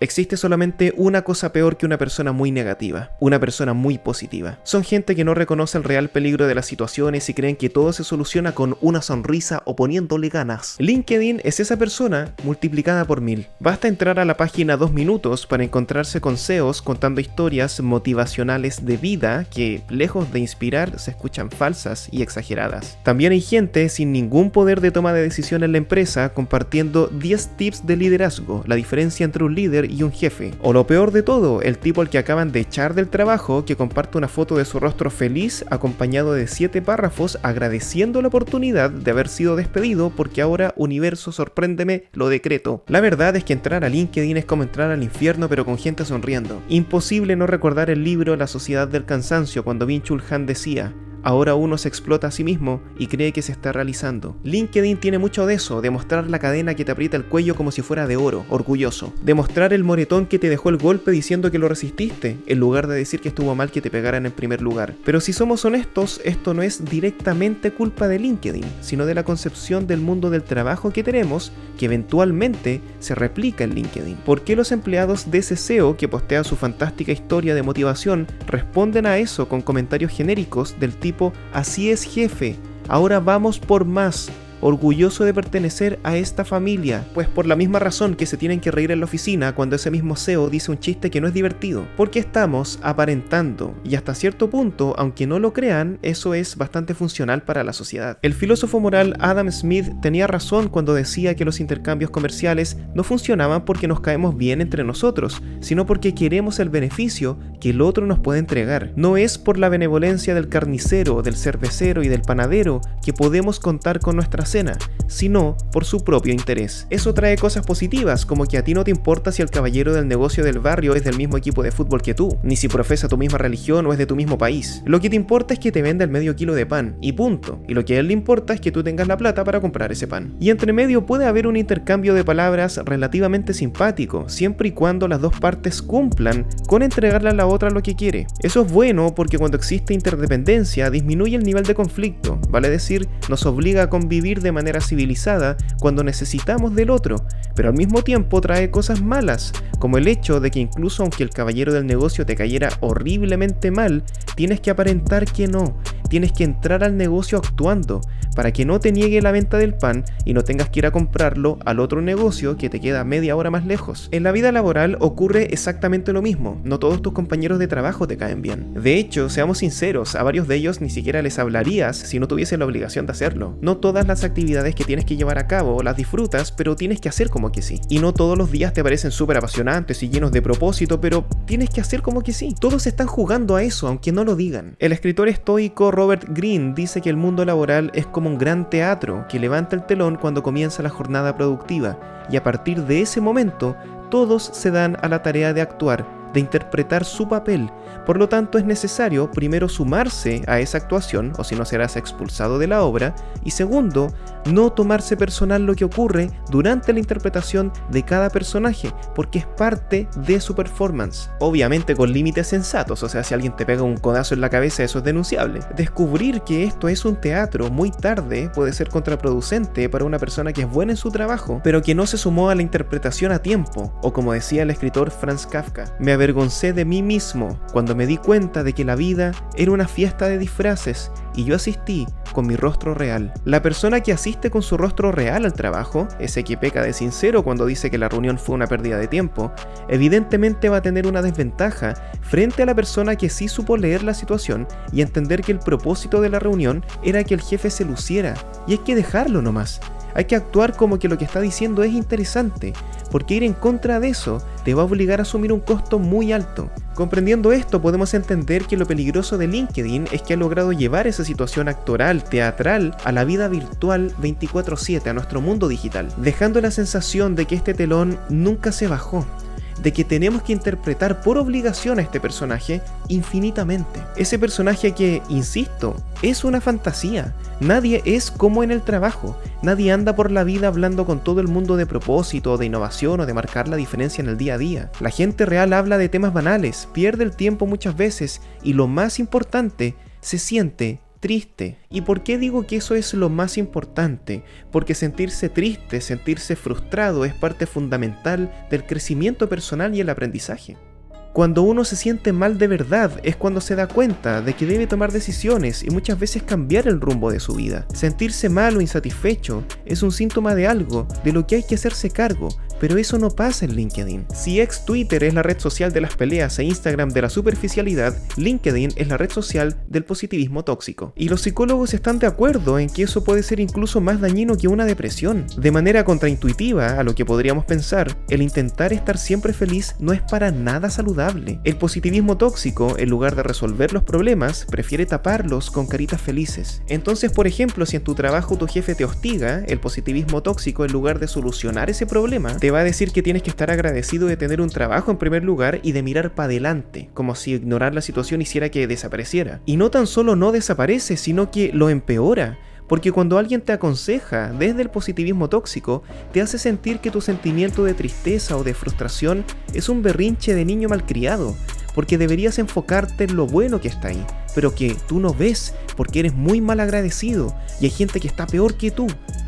Existe solamente una cosa peor que una persona muy negativa, una persona muy positiva. Son gente que no reconoce el real peligro de las situaciones y creen que todo se soluciona con una sonrisa o poniéndole ganas. LinkedIn es esa persona multiplicada por 1000. Basta entrar a la página 2 minutos para encontrarse con CEOs contando historias motivacionales de vida que, lejos de inspirar, se escuchan falsas y exageradas. También hay gente sin ningún poder de toma de decisión en la empresa compartiendo 10 tips de liderazgo, la diferencia entre un líder y un jefe. O lo peor de todo, el tipo al que acaban de echar del trabajo que comparte una foto de su rostro feliz acompañado de 7 párrafos agradeciendo la oportunidad de haber sido despedido porque ahora universo sorpréndeme lo decreto. La verdad es que entrar a LinkedIn es como entrar al infierno pero con gente sonriendo. Imposible no recordar el libro La Sociedad del Cansancio cuando Byung-Chul Han decía: ahora uno se explota a sí mismo y cree que se está realizando. LinkedIn tiene mucho de eso, de mostrar la cadena que te aprieta el cuello como si fuera de oro, orgulloso. De mostrar el moretón que te dejó el golpe diciendo que lo resististe, en lugar de decir que estuvo mal que te pegaran en primer lugar. Pero si somos honestos, esto no es directamente culpa de LinkedIn, sino de la concepción del mundo del trabajo que tenemos, que eventualmente se replica en LinkedIn. ¿Por qué los empleados de ese CEO que postea su fantástica historia de motivación responden a eso con comentarios genéricos del tipo así es jefe, ahora vamos por más, orgulloso de pertenecer a esta familia? Pues por la misma razón que se tienen que reír en la oficina cuando ese mismo CEO dice un chiste que no es divertido, porque estamos aparentando, y hasta cierto punto, aunque no lo crean, eso es bastante funcional para la sociedad. El filósofo moral Adam Smith tenía razón cuando decía que los intercambios comerciales no funcionaban porque nos caemos bien entre nosotros, sino porque queremos el beneficio que el otro nos puede entregar. No es por la benevolencia del carnicero, del cervecero y del panadero que podemos contar con nuestra cena, sino por su propio interés. Eso trae cosas positivas, como que a ti no te importa si el caballero del negocio del barrio es del mismo equipo de fútbol que tú, ni si profesa tu misma religión o es de tu mismo país. Lo que te importa es que te venda el medio kilo de pan, y punto. Y lo que a él le importa es que tú tengas la plata para comprar ese pan. Y entre medio puede haber un intercambio de palabras relativamente simpático, siempre y cuando las dos partes cumplan con entregarle a la otra lo que quiere. Eso es bueno porque cuando existe interdependencia disminuye el nivel de conflicto, vale decir, nos obliga a convivir de manera civilizada cuando necesitamos del otro, pero al mismo tiempo trae cosas malas, como el hecho de que incluso aunque el caballero del negocio te cayera horriblemente mal, tienes que aparentar que no, tienes que entrar al negocio actuando, para que no te niegue la venta del pan y no tengas que ir a comprarlo al otro negocio que te queda media hora más lejos. En la vida laboral ocurre exactamente lo mismo, no todos tus compañeros de trabajo te caen bien. De hecho, seamos sinceros, a varios de ellos ni siquiera les hablarías si no tuviese la obligación de hacerlo. No todas las actividades que tienes que llevar a cabo las disfrutas, pero tienes que hacer como que sí. Y no todos los días te parecen súper apasionantes y llenos de propósito, pero tienes que hacer como que sí. Todos están jugando a eso, aunque no lo digan. El escritor estoico Robert Greene dice que el mundo laboral es como un gran teatro que levanta el telón cuando comienza la jornada productiva, y a partir de ese momento todos se dan a la tarea de actuar, de interpretar su papel. Por lo tanto, es necesario primero sumarse a esa actuación, o si no serás expulsado de la obra, y segundo, no tomarse personal lo que ocurre durante la interpretación de cada personaje, porque es parte de su performance. Obviamente con límites sensatos, o sea, si alguien te pega un codazo en la cabeza, eso es denunciable. Descubrir que esto es un teatro muy tarde puede ser contraproducente para una persona que es buena en su trabajo, pero que no se sumó a la interpretación a tiempo, o como decía el escritor Franz Kafka, me avergoncé de mí mismo cuando me di cuenta de que la vida era una fiesta de disfraces y yo asistí con mi rostro real. La persona que asiste con su rostro real al trabajo, ese que peca de sincero cuando dice que la reunión fue una pérdida de tiempo, evidentemente va a tener una desventaja frente a la persona que sí supo leer la situación y entender que el propósito de la reunión era que el jefe se luciera, y hay que dejarlo nomás. Hay que actuar como que lo que está diciendo es interesante, porque ir en contra de eso te va a obligar a asumir un costo muy alto. Comprendiendo esto, podemos entender que lo peligroso de LinkedIn es que ha logrado llevar esa situación actoral, teatral, a la vida virtual 24/7, a nuestro mundo digital, dejando la sensación de que este telón nunca se bajó, de que tenemos que interpretar por obligación a este personaje infinitamente. Ese personaje que, insisto, es una fantasía. Nadie es como en el trabajo. Nadie anda por la vida hablando con todo el mundo de propósito, de innovación o de marcar la diferencia en el día a día. La gente real habla de temas banales, pierde el tiempo muchas veces y lo más importante, se siente triste. ¿Y por qué digo que eso es lo más importante? Porque sentirse triste, sentirse frustrado es parte fundamental del crecimiento personal y el aprendizaje. Cuando uno se siente mal de verdad es cuando se da cuenta de que debe tomar decisiones y muchas veces cambiar el rumbo de su vida. Sentirse mal o insatisfecho es un síntoma de algo de lo que hay que hacerse cargo, pero eso no pasa en LinkedIn. Si ex Twitter es la red social de las peleas e Instagram de la superficialidad, LinkedIn es la red social del positivismo tóxico. Y los psicólogos están de acuerdo en que eso puede ser incluso más dañino que una depresión. De manera contraintuitiva a lo que podríamos pensar, el intentar estar siempre feliz no es para nada saludable. El positivismo tóxico, en lugar de resolver los problemas, prefiere taparlos con caritas felices. Entonces, por ejemplo, si en tu trabajo tu jefe te hostiga, el positivismo tóxico, en lugar de solucionar ese problema, te va a decir que tienes que estar agradecido de tener un trabajo en primer lugar y de mirar para adelante, como si ignorar la situación hiciera que desapareciera. Y no tan solo no desaparece, sino que lo empeora. Porque cuando alguien te aconseja desde el positivismo tóxico, te hace sentir que tu sentimiento de tristeza o de frustración es un berrinche de niño malcriado, porque deberías enfocarte en lo bueno que está ahí, pero que tú no ves porque eres muy mal agradecido y hay gente que está peor que tú.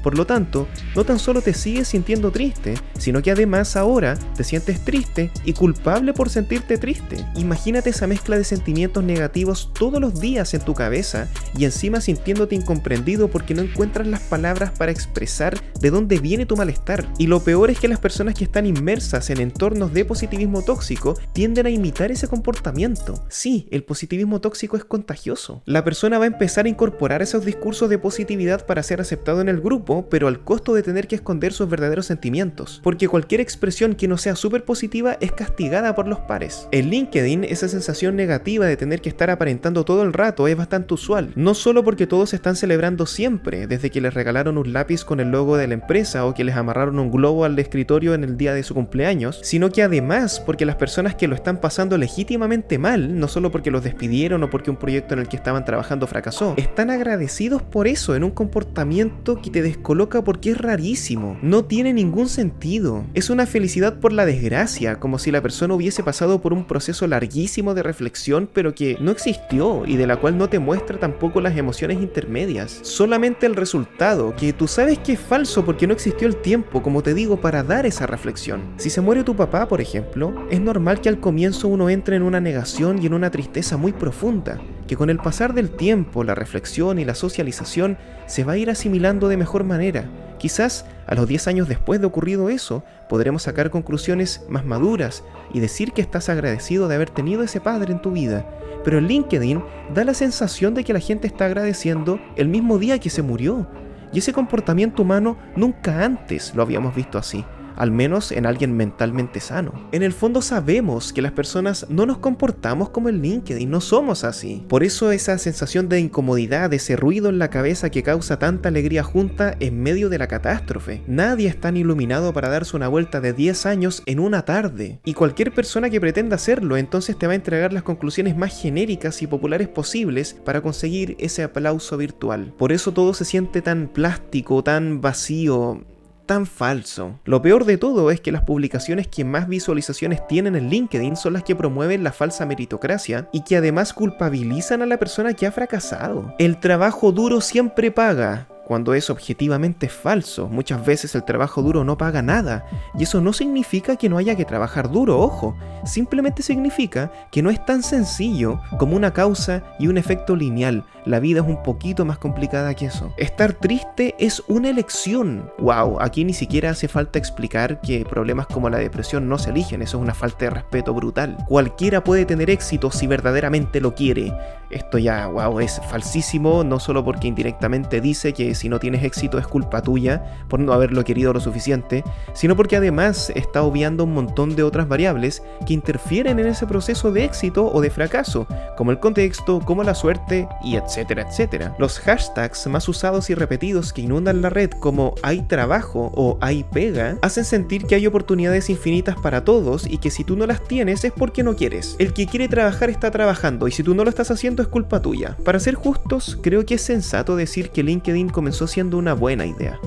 Por lo tanto, no tan solo te sigues sintiendo triste, sino que además ahora te sientes triste y culpable por sentirte triste. Imagínate esa mezcla de sentimientos negativos todos los días en tu cabeza y encima sintiéndote incomprendido porque no encuentras las palabras para expresar de dónde viene tu malestar. Y lo peor es que las personas que están inmersas en entornos de positivismo tóxico tienden a imitar ese comportamiento. Sí, el positivismo tóxico es contagioso. La persona va a empezar a incorporar esos discursos de positividad para ser aceptado en el grupo, pero al costo de tener que esconder sus verdaderos sentimientos, porque cualquier expresión que no sea súper positiva es castigada por los pares. En LinkedIn, esa sensación negativa de tener que estar aparentando todo el rato es bastante usual, no solo porque todos están celebrando siempre, desde que les regalaron un lápiz con el logo de la empresa o que les amarraron un globo al escritorio en el día de su cumpleaños, sino que además porque las personas que lo están pasando legítimamente mal, no solo porque los despidieron o porque un proyecto en el que estaban trabajando fracasó, están agradecidos por eso en un comportamiento que te descoloca porque es rarísimo, no tiene ningún sentido. Es una felicidad por la desgracia, como si la persona hubiese pasado por un proceso larguísimo de reflexión pero que no existió y de la cual no te muestra tampoco las emociones intermedias, solamente el resultado, que tú sabes que es falso porque no existió el tiempo, como te digo, para dar esa reflexión. Si se muere tu papá, por ejemplo, es normal que al comienzo uno entre en una negación y en una tristeza muy profunda, que con el pasar del tiempo, la reflexión y la socialización se va a ir asimilando de mejor manera. Quizás a los 10 años después de ocurrido eso, podremos sacar conclusiones más maduras y decir que estás agradecido de haber tenido ese padre en tu vida. Pero en LinkedIn da la sensación de que la gente está agradeciendo el mismo día que se murió. Y ese comportamiento humano nunca antes lo habíamos visto así. Al menos en alguien mentalmente sano. En el fondo sabemos que las personas no nos comportamos como en LinkedIn, no somos así. Por eso esa sensación de incomodidad, ese ruido en la cabeza que causa tanta alegría junta en medio de la catástrofe. Nadie es tan iluminado para darse una vuelta de 10 años en una tarde. Y cualquier persona que pretenda hacerlo entonces te va a entregar las conclusiones más genéricas y populares posibles para conseguir ese aplauso virtual. Por eso todo se siente tan plástico, tan vacío, tan falso. Lo peor de todo es que las publicaciones que más visualizaciones tienen en LinkedIn son las que promueven la falsa meritocracia y que además culpabilizan a la persona que ha fracasado. El trabajo duro siempre paga, cuando es objetivamente falso. Muchas veces el trabajo duro no paga nada, y eso no significa que no haya que trabajar duro, ojo, simplemente significa que no es tan sencillo como una causa y un efecto lineal. La vida es un poquito más complicada que eso. Estar triste es una elección. Wow, aquí ni siquiera hace falta explicar que problemas como la depresión no se eligen, eso es una falta de respeto brutal. Cualquiera puede tener éxito si verdaderamente lo quiere. Esto ya, wow, es falsísimo, no solo porque indirectamente dice que si no tienes éxito es culpa tuya por no haberlo querido lo suficiente, sino porque además está obviando un montón de otras variables que interfieren en ese proceso de éxito o de fracaso, como el contexto, como la suerte y etcétera, etcétera. Los hashtags más usados y repetidos que inundan la red, como hay trabajo o hay pega, hacen sentir que hay oportunidades infinitas para todos y que si tú no las tienes es porque no quieres. El que quiere trabajar está trabajando y si tú no lo estás haciendo es culpa tuya. Para ser justos, creo que es sensato decir que LinkedIn comenzó siendo una buena idea.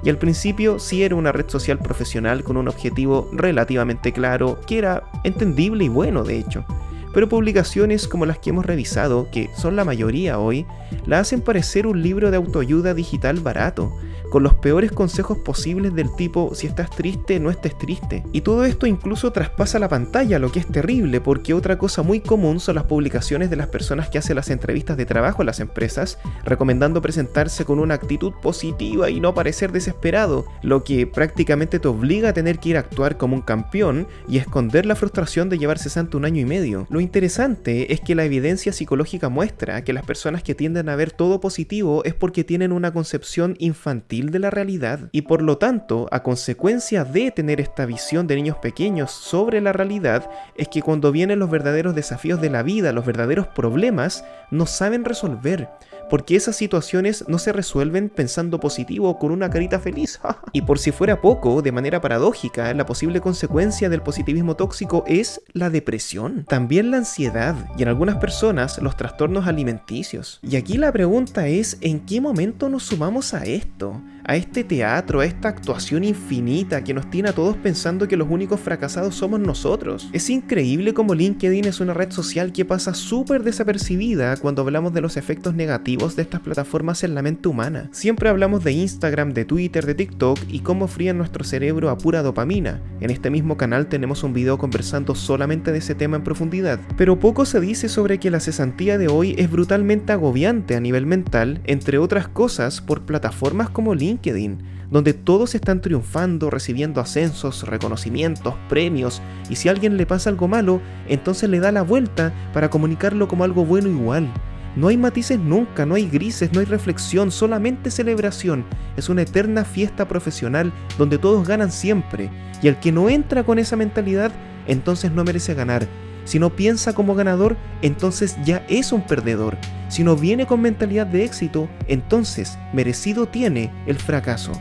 Y al principio sí era una red social profesional con un objetivo relativamente claro, que era entendible y bueno de hecho. pero publicaciones como las que hemos revisado, que son la mayoría hoy, la hacen parecer un libro de autoayuda digital barato, con los peores consejos posibles del tipo si estás triste, no estés triste. Y todo esto incluso traspasa la pantalla, lo que es terrible, porque otra cosa muy común son las publicaciones de las personas que hacen las entrevistas de trabajo en las empresas, recomendando presentarse con una actitud positiva y no parecer desesperado, lo que prácticamente te obliga a tener que ir a actuar como un campeón y esconder la frustración de llevar cesante 1 año y medio. Lo interesante es que la evidencia psicológica muestra que las personas que tienden a ver todo positivo es porque tienen una concepción infantil de la realidad, y por lo tanto, a consecuencia de tener esta visión de niños pequeños sobre la realidad, es que cuando vienen los verdaderos desafíos de la vida, los verdaderos problemas, no saben resolver, porque esas situaciones no se resuelven pensando positivo o con una carita feliz. Y por si fuera poco, de manera paradójica, la posible consecuencia del positivismo tóxico es la depresión, también la ansiedad y en algunas personas los trastornos alimenticios. Y aquí la pregunta es, ¿en qué momento nos sumamos a esto? A este teatro, a esta actuación infinita que nos tiene a todos pensando que los únicos fracasados somos nosotros. Es increíble cómo LinkedIn es una red social que pasa súper desapercibida cuando hablamos de los efectos negativos de estas plataformas en la mente humana. Siempre hablamos de Instagram, de Twitter, de TikTok y cómo frían nuestro cerebro a pura dopamina. En este mismo canal tenemos un video conversando solamente de ese tema en profundidad. Pero poco se dice sobre que la cesantía de hoy es brutalmente agobiante a nivel mental, entre otras cosas por plataformas como LinkedIn, donde todos están triunfando, recibiendo ascensos, reconocimientos, premios, y si a alguien le pasa algo malo, entonces le da la vuelta para comunicarlo como algo bueno igual. No hay matices nunca, no hay grises, no hay reflexión, solamente celebración. Es una eterna fiesta profesional donde todos ganan siempre, y el que no entra con esa mentalidad, entonces no merece ganar. Si no piensa como ganador, entonces ya es un perdedor. Si no viene con mentalidad de éxito, entonces merecido tiene el fracaso.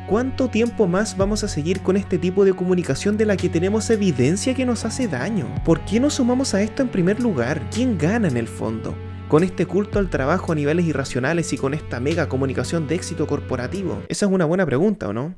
¿Cuánto tiempo más vamos a seguir con este tipo de comunicación de la que tenemos evidencia que nos hace daño? ¿Por qué nos sumamos a esto en primer lugar? ¿Quién gana en el fondo? Con este culto al trabajo a niveles irracionales y con esta mega comunicación de éxito corporativo. Esa es una buena pregunta, ¿o no?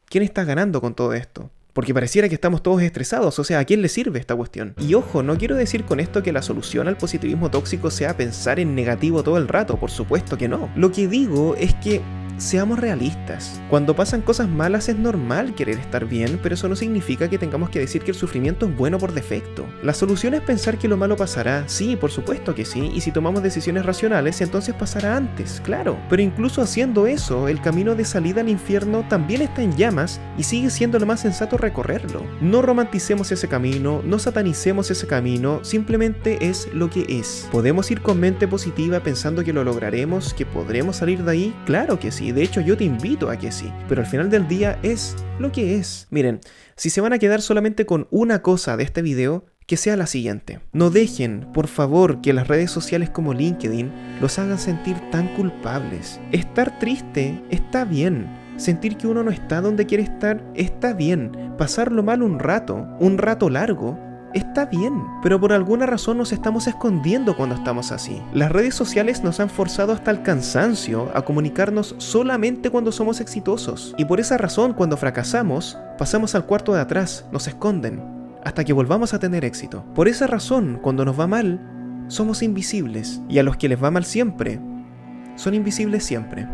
¿Quién está ganando con todo esto? Porque pareciera que estamos todos estresados, o sea, ¿a quién le sirve esta cuestión? Y ojo, no quiero decir con esto que la solución al positivismo tóxico sea pensar en negativo todo el rato, por supuesto que no. Lo que digo es que seamos realistas. Cuando pasan cosas malas es normal querer estar bien, pero eso no significa que tengamos que decir que el sufrimiento es bueno por defecto. La solución es pensar que lo malo pasará, sí, por supuesto que sí, y si tomamos decisiones racionales, entonces pasará antes, claro. Pero incluso haciendo eso, el camino de salida al infierno también está en llamas y sigue siendo lo más sensato recorrerlo. No romanticemos ese camino, no satanicemos ese camino, simplemente es lo que es. ¿Podemos ir con mente positiva pensando que lo lograremos, que podremos salir de ahí? Claro que sí. De hecho, yo te invito a que sí, pero al final del día es lo que es. Miren, si se van a quedar solamente con una cosa de este video, que sea la siguiente. No dejen, por favor, que las redes sociales como LinkedIn los hagan sentir tan culpables. Estar triste está bien. Sentir que uno no está donde quiere estar está bien. Pasarlo mal un rato largo, está bien, pero por alguna razón nos estamos escondiendo cuando estamos así. Las redes sociales nos han forzado hasta el cansancio a comunicarnos solamente cuando somos exitosos. Y por esa razón, cuando fracasamos, pasamos al cuarto de atrás, nos esconden, hasta que volvamos a tener éxito. Por esa razón, cuando nos va mal, somos invisibles. Y a los que les va mal siempre, son invisibles siempre.